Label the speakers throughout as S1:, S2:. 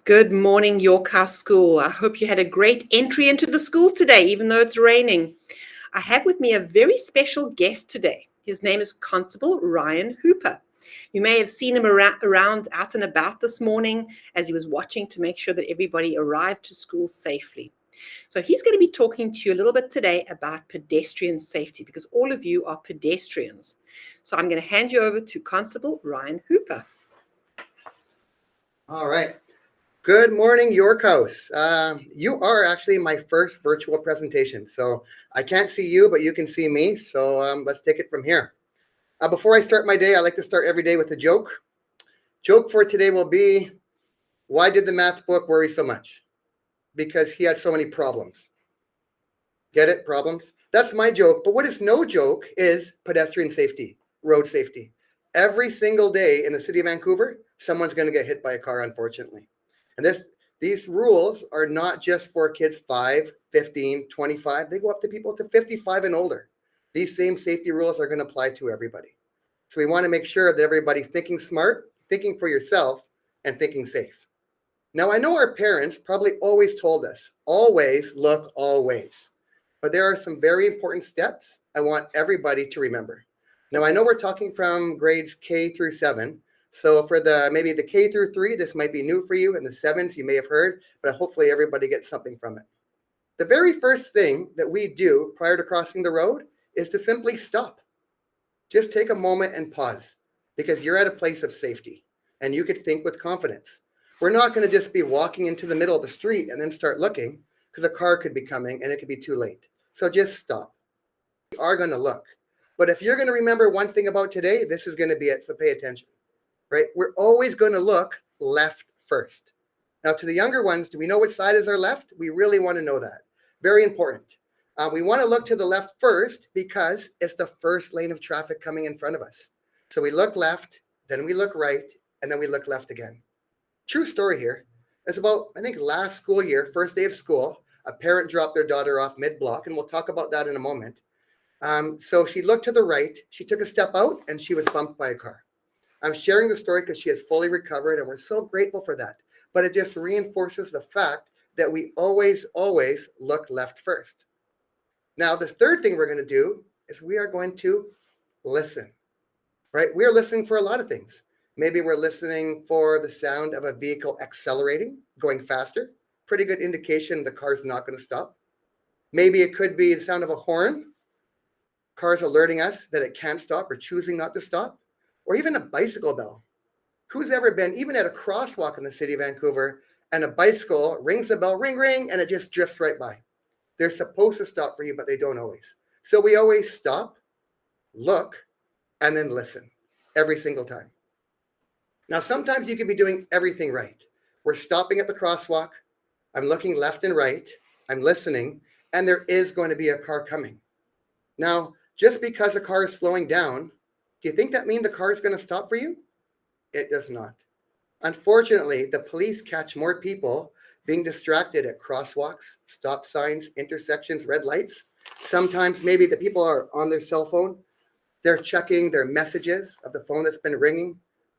S1: Good morning, York House School. I hope you had a great entry into the school today, even though it's raining. I have with me a very special guest today. His name is Constable Ryan Hooper. You may have seen him around out and about this morning as he was watching to make sure that everybody arrived to school safely. So he's going to be talking to you a little bit today about pedestrian safety because all of you are pedestrians. So I'm going to hand you over to Constable Ryan Hooper.
S2: All right. Good morning, York House. You are actually my first virtual presentation. So I can't see you, but you can see me. So let's take it from here. Before I start my day, I like to start every day with a joke. Joke for today will be, why did the math book worry so much? Because he had so many problems. Get it? Problems? That's my joke. But what is no joke is pedestrian safety, road safety. Every single day in the city of Vancouver, someone's going to get hit by a car, unfortunately. And these rules are not just for kids 5, 15, 25. They go up to people to 55 and older. These same safety rules are going to apply to everybody. So we want to make sure that everybody's thinking smart, thinking for yourself, and thinking safe. Now, I know our parents probably always told us, always look always. But there are some very important steps I want everybody to remember. Now, I know we're talking from grades K through 7. So for maybe the K through 3, this might be new for you, and the 7s you may have heard, but hopefully everybody gets something from it. The very first thing that we do prior to crossing the road is to simply stop. Just take a moment and pause, because you're at a place of safety, and you could think with confidence. We're not going to just be walking into the middle of the street and then start looking, because a car could be coming and it could be too late. So just stop. We are going to look. But if you're going to remember one thing about today, this is going to be it, so pay attention. Right? We're always going to look left first. Now, to the younger ones, do we know which side is our left? We really want to know that. Very important. We want to look to the left first because it's the first lane of traffic coming in front of us. So we look left, then we look right, and then we look left again. True story here. It's about, I think, last school year, first day of school, a parent dropped their daughter off mid-block, and we'll talk about that in a moment. So she looked to the right, she took a step out, and she was bumped by a car. I'm sharing the story because she has fully recovered, and we're so grateful for that. But it just reinforces the fact that we always, always look left first. Now, the third thing we're going to do is we are going to listen, right? We are listening for a lot of things. Maybe we're listening for the sound of a vehicle accelerating, going faster. Pretty good indication the car's not going to stop. Maybe it could be the sound of a horn. Cars alerting us that it can't stop or choosing not to stop. Or even a bicycle bell. Who's ever been even at a crosswalk in the city of Vancouver and a bicycle rings the bell, ring, ring, and it just drifts right by? They're supposed to stop for you, but they don't always. So we always stop, look, and then listen every single time. Now, sometimes you could be doing everything right. We're stopping at the crosswalk. I'm looking left and right. I'm listening, and there is going to be a car coming. Now, just because a car is slowing down, do you think that means the car is going to stop for you? It does not. Unfortunately, the police catch more people being distracted at crosswalks, stop signs, intersections, red lights. Sometimes maybe the people are on their cell phone. They're checking their messages of the phone that's been ringing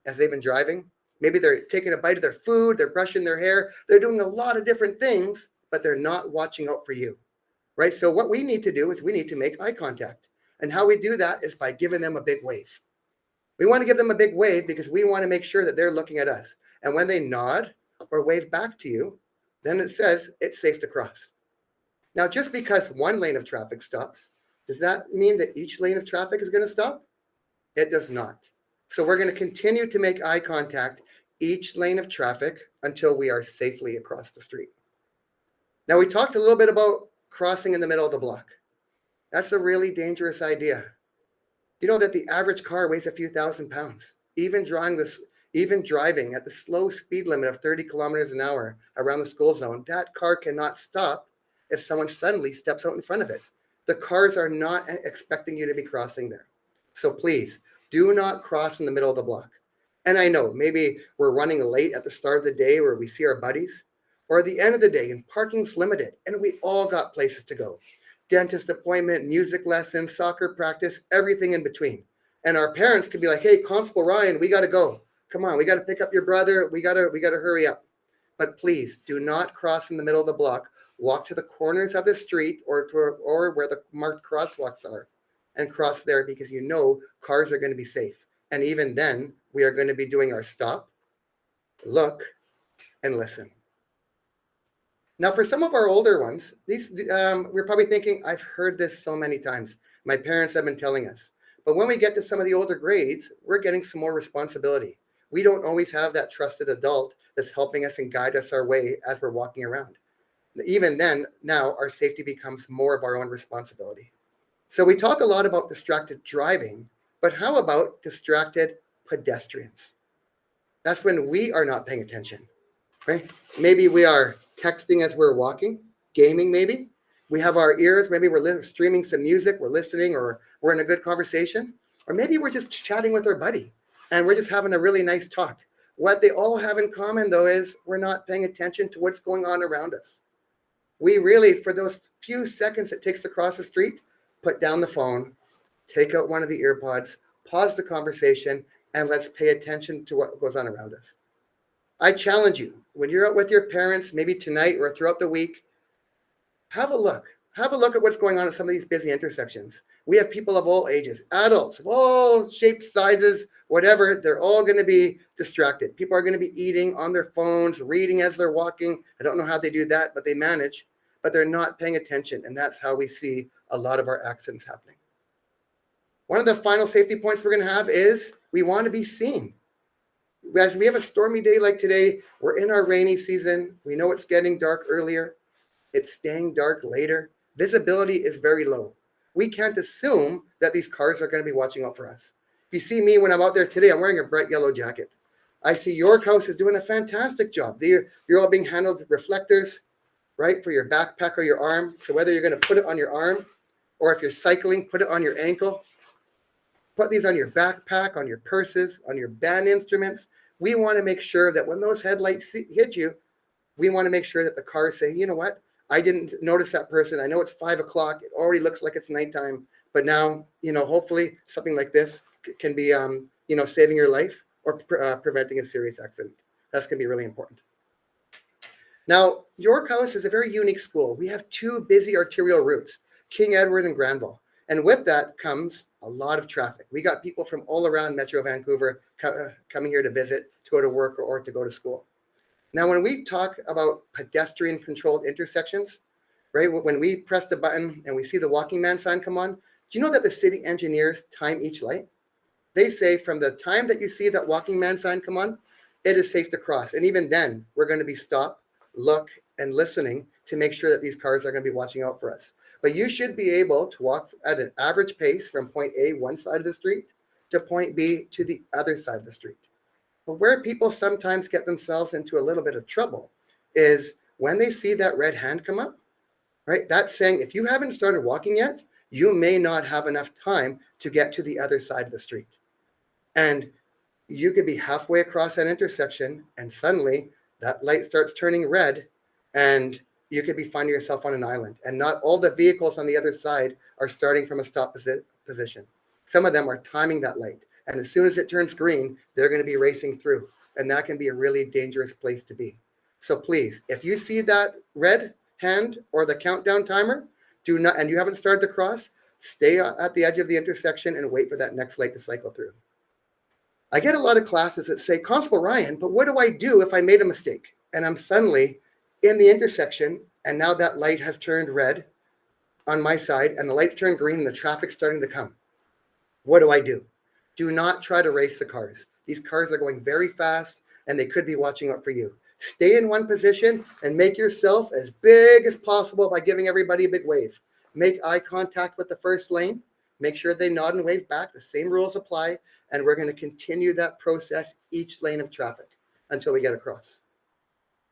S2: as they've been driving. Maybe they're taking a bite of their food. They're brushing their hair. They're doing a lot of different things, but they're not watching out for you, right? So what we need to do is we need to make eye contact. And how we do that is by giving them a big wave. We want to give them a big wave because we want to make sure that they're looking at us. And when they nod or wave back to you, then it says it's safe to cross. Now, just because one lane of traffic stops, does that mean that each lane of traffic is going to stop? It does not. So we're going to continue to make eye contact each lane of traffic until we are safely across the street. Now, we talked a little bit about crossing in the middle of the block. That's a really dangerous idea. You know that the average car weighs a few thousand pounds. Even driving at the slow speed limit of 30 kilometers an hour around the school zone, that car cannot stop if someone suddenly steps out in front of it. The cars are not expecting you to be crossing there. So please, do not cross in the middle of the block. And I know maybe we're running late at the start of the day where we see our buddies, or at the end of the day and parking's limited and we all got places to go. Dentist appointment, music lessons, soccer practice, everything in between. And our parents could be like, hey, Constable Ryan, we got to go. Come on, we got to pick up your brother. We got to hurry up. but please do not cross in the middle of the block. Walk to the corners of the street or where the marked crosswalks are and cross there, because you know cars are going to be safe. And even then, we are going to be doing our stop, look, and listen. Now, for some of our older ones, we're probably thinking, I've heard this so many times. My parents have been telling us. But when we get to some of the older grades, we're getting some more responsibility. We don't always have that trusted adult that's helping us and guide us our way as we're walking around. Even then, now our safety becomes more of our own responsibility. So we talk a lot about distracted driving, but how about distracted pedestrians? That's when we are not paying attention, right? Maybe we are texting as we're walking, gaming maybe. We have our ears, maybe we're streaming some music, we're listening, or we're in a good conversation. Or maybe we're just chatting with our buddy and we're just having a really nice talk. What they all have in common, though, is we're not paying attention to what's going on around us. We really, for those few seconds it takes to cross the street, put down the phone, take out one of the earpods, pause the conversation, and let's pay attention to what goes on around us. I challenge you, when you're out with your parents, maybe tonight or throughout the week, have a look. Have a look at what's going on at some of these busy intersections. We have people of all ages, adults of all shapes, sizes, whatever. They're all going to be distracted. People are going to be eating on their phones, reading as they're walking. I don't know how they do that, but they manage. But they're not paying attention, and that's how we see a lot of our accidents happening. One of the final safety points we're going to have is we want to be seen. As we have a stormy day like today, we're in our rainy season. We know it's getting dark earlier. It's staying dark later. Visibility is very low. We can't assume that these cars are going to be watching out for us. If you see me when I'm out there today, I'm wearing a bright yellow jacket. I see York House is doing a fantastic job. You're all being handled with reflectors, right, for your backpack or your arm. So whether you're going to put it on your arm or if you're cycling, put it on your ankle. Put these on your backpack, on your purses, on your band instruments. We want to make sure that when those headlights hit you, we want to make sure that the cars say, you know what? I didn't notice that person. I know it's 5 o'clock. It already looks like it's nighttime. But now, hopefully something like this can be, saving your life or preventing a serious accident. That's going to be really important. Now, York House is a very unique school. We have 2 busy arterial routes, King Edward and Granville. And with that comes a lot of traffic. We got people from all around Metro Vancouver coming here to visit, to go to work, or to go to school. Now, when we talk about pedestrian-controlled intersections, right, when we press the button and we see the walking man sign come on, do you know that the city engineers time each light? They say from the time that you see that walking man sign come on, it is safe to cross. And even then, we're going to be stop, look, and listening to make sure that these cars are going to be watching out for us. But you should be able to walk at an average pace from point A, one side of the street, to point B, to the other side of the street. But where people sometimes get themselves into a little bit of trouble is when they see that red hand come up, right? That's saying if you haven't started walking yet, you may not have enough time to get to the other side of the street. And you could be halfway across that intersection and suddenly that light starts turning red and you could be finding yourself on an island. And not all the vehicles on the other side are starting from a stop position. Some of them are timing that light. And as soon as it turns green, they're going to be racing through. And that can be a really dangerous place to be. So please, if you see that red hand or the countdown timer, and you haven't started to cross, stay at the edge of the intersection and wait for that next light to cycle through. I get a lot of classes that say, Constable Ryan, but what do I do if I made a mistake? And I'm suddenly in the intersection and now that light has turned red on my side and the lights turn green and the traffic's starting to come. What do I do? Do not try to race the cars. These cars are going very fast and they could be watching out for you. Stay in one position and make yourself as big as possible by giving everybody a big wave. Make eye contact with the first lane. Make sure they nod and wave back. The same rules apply. And we're going to continue that process each lane of traffic until we get across.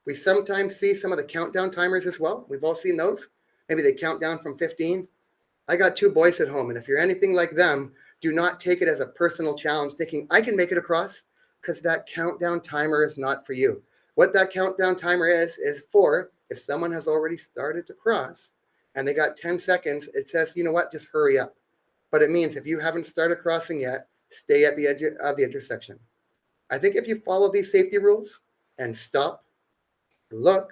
S2: We sometimes see some of the countdown timers as well. We've all seen those. Maybe they count down from 15. I got 2 boys at home. And if you're anything like them, do not take it as a personal challenge thinking I can make it across, because that countdown timer is not for you. What that countdown timer is for if someone has already started to cross and they got 10 seconds, it says, you know what, just hurry up. But it means if you haven't started crossing yet, stay at the edge of the intersection. I think if you follow these safety rules and stop, look,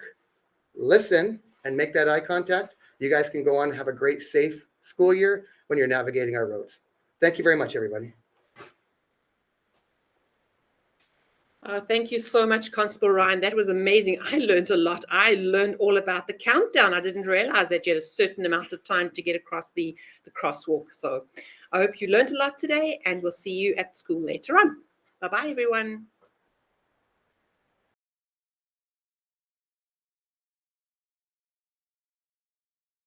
S2: listen, and make that eye contact, you guys can go on and have a great, safe school year when you're navigating our roads. Thank you very much, everybody.
S1: Thank you so much, Constable Ryan. That was amazing. I learned a lot. I learned all about the countdown. I didn't realize that you had a certain amount of time to get across the crosswalk. So I hope you learned a lot today, and we'll see you at school later on. Bye-bye, everyone.